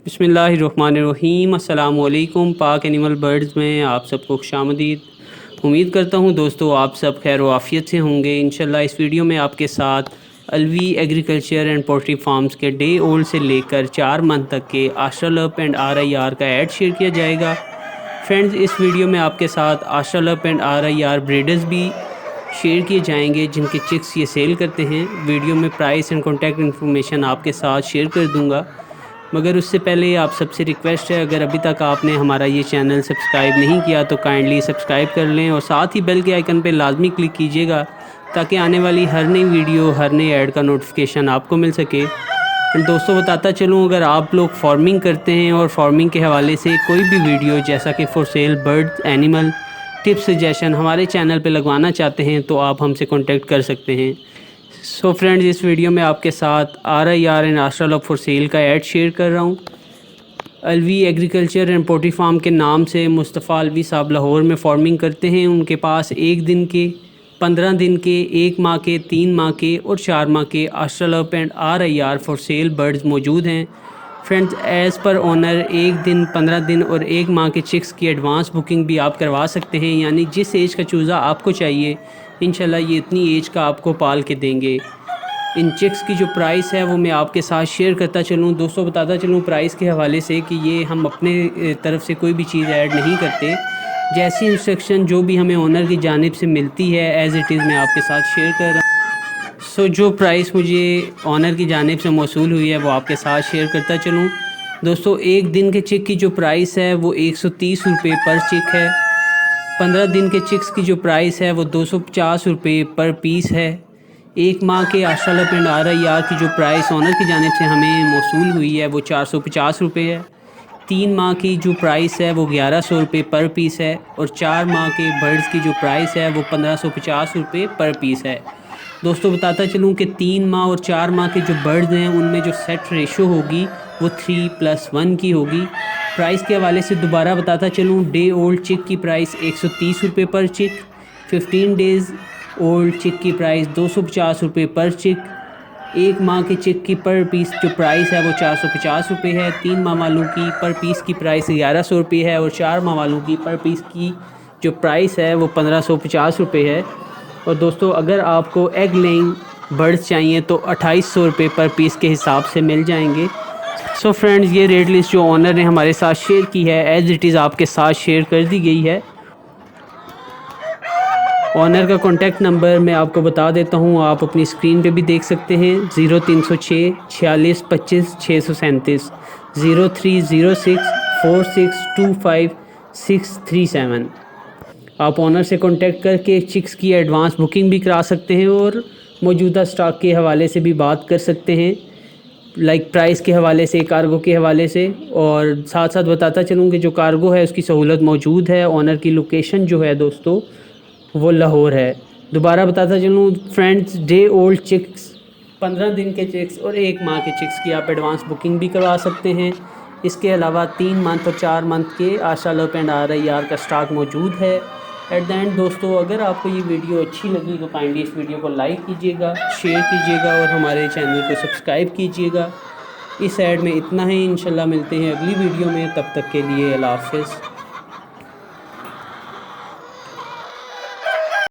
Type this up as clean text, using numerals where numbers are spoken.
बिस्मिल्लाहिर्रहमानिर्रहीम। अस्सलामु अलैकुम। पाक एनिमल बर्ड्स में आप सबको खुशामदीद। उम्मीद करता हूँ दोस्तों आप सब खैर व आफ़ियत से होंगे। इंशाल्लाह इस वीडियो में आपके साथ Alvi agriculture and poultry farms के डे ओल्ड से लेकर 4 मंथ तक के आशरलप एंड RIR का ऐड शेयर किया जाएगा। फ्रेंड्स, इस वीडियो में आपके साथ आशरलप एंड RIR ब्रीडर्स भी शेयर किए जाएंगे जिनके चिक्स ये सेल करते हैं। वीडियो में प्राइस एंड कॉन्टैक्ट इन्फॉर्मेशन आपके साथ शेयर कर दूँगा, मगर उससे पहले आप सबसे रिक्वेस्ट है, अगर अभी तक आपने हमारा ये चैनल सब्सक्राइब नहीं किया तो काइंडली सब्सक्राइब कर लें और साथ ही बेल के आइकन पर लाजमी क्लिक कीजिएगा ताकि आने वाली हर नई वीडियो, हर नई ऐड का नोटिफिकेशन आपको मिल सके। एंड दोस्तों बताता चलूँ, अगर आप लोग फार्मिंग करते हैं और फार्मिंग के हवाले से कोई भी वीडियो जैसा कि for sale bird animal tips suggestion हमारे चैनल पे लगवाना चाहते हैं तो आप हमसे कांटेक्ट कर सकते हैं। सो फ्रेंड्स, इस वीडियो में आपके साथ RIR एंड आशरलप फॉर सेल का ऐड शेयर कर रहा हूँ। Alvi agriculture and poultry farm के नाम से मुस्तफ़ा अलवी साहब लाहौर में फार्मिंग करते हैं। उनके पास 1 दिन के, 15 दिन के, 1 माह के, 3 माह के और 4 माह के Australorp and RIR for sale birds मौजूद हैं। फ्रेंड्स, एज़ पर ओनर 1 दिन, 15 दिन और 1 माह के चिक्स की एडवांस बुकिंग भी आप करवा सकते हैं, यानी जिस एज का चूज़ा आपको चाहिए इंशाल्लाह ये इतनी एज का आपको पाल के देंगे। इन चिक्स की जो प्राइस है वो मैं आपके साथ शेयर करता चलूँ। दोस्तों बताता चलूँ प्राइस के हवाले से कि ये हम अपने तरफ से कोई भी चीज़ ऐड नहीं करते। जैसी इंस्ट्रक्शन जो भी हमें ओनर की जानिब से मिलती है एज़ इट इज़ मैं आपके साथ शेयर कर रहा हूँ। सो जो प्राइस मुझे ओनर की जानिब से मौसूल हुई है वो आपके साथ शेयर करता चलूँ। दोस्तों 1 दिन के चिक की जो प्राइस है वो 130 रुपये पर चिक है। 15 दिन के चिक्स की जो प्राइस है वो 250 रुपये पर पीस है। 1 माह के आशरलप एंड RIR की जो प्राइस ओनर की जानिब से हमें मौसूल हुई है वो 450 रुपये है। 3 माह की जो प्राइस है वो 1100 रुपये पर पीस है और 4 माह के बर्ड्स की जो प्राइस है वो 1550 रुपये पर पीस है। दोस्तों बताता चलूँ कि 3 माह और 4 माह के जो बर्ड्स हैं उनमें जो सेट रेशो होगी वो 3+1 की होगी। प्राइस के हवाले से दोबारा बताता चलूँ, डे ओल्ड चिक की प्राइस 130 रुपये पर चिक, 15 डेज़ ओल्ड चिक की प्राइस 250 रुपये पर चिक, 1 माह के चिक की पर पीस जो प्राइस है वो 450 रुपये है। 3 माह वालों की पर पीस की प्राइस 1100 रुपये है और 4 माह वालों की पर पीस की जो प्राइस है वो 1550 रुपये है। और दोस्तों अगर आपको एग लेइंग बर्ड्स चाहिए तो 2800 रुपये पर पीस के हिसाब से मिल जाएंगे। सो फ्रेंड्स, ये रेट लिस्ट जो ऑनर ने हमारे साथ शेयर की है एज़ इट इज़ आपके साथ शेयर कर दी गई है। ऑनर का कॉन्टैक्ट नंबर मैं आपको बता देता हूँ, आप अपनी स्क्रीन पे भी देख सकते हैं। 0306 46 25 637, 0306 4625 637। आप ऑनर से कांटेक्ट करके चिक्स की एडवांस बुकिंग भी करा सकते हैं और मौजूदा स्टॉक के हवाले से भी बात कर सकते हैं, लाइक प्राइस के हवाले से, कार्गो के हवाले से। और साथ साथ बताता चलूँ कि जो कार्गो है उसकी सहूलत मौजूद है। ऑनर की लोकेशन जो है दोस्तों वो लाहौर है। दोबारा बताता चलूँ फ्रेंड्स, डे ओल्ड चिक्स, 15 दिन के चिक्स और 1 माह के चिक्स की आप एडवांस बुकिंग भी करवा सकते हैं। इसके अलावा 3 मंथ और 4 मंथ के आशरलप एंड RIR का स्टॉक मौजूद है। एट द एंड दोस्तों, अगर आपको ये वीडियो अच्छी लगी तो काइंडली इस वीडियो को लाइक कीजिएगा, शेयर कीजिएगा और हमारे चैनल को सब्सक्राइब कीजिएगा। इस ऐड में इतना ही। इंशाल्लाह मिलते हैं अगली वीडियो में, तब तक के लिए अल्लाह हाफ़िज़।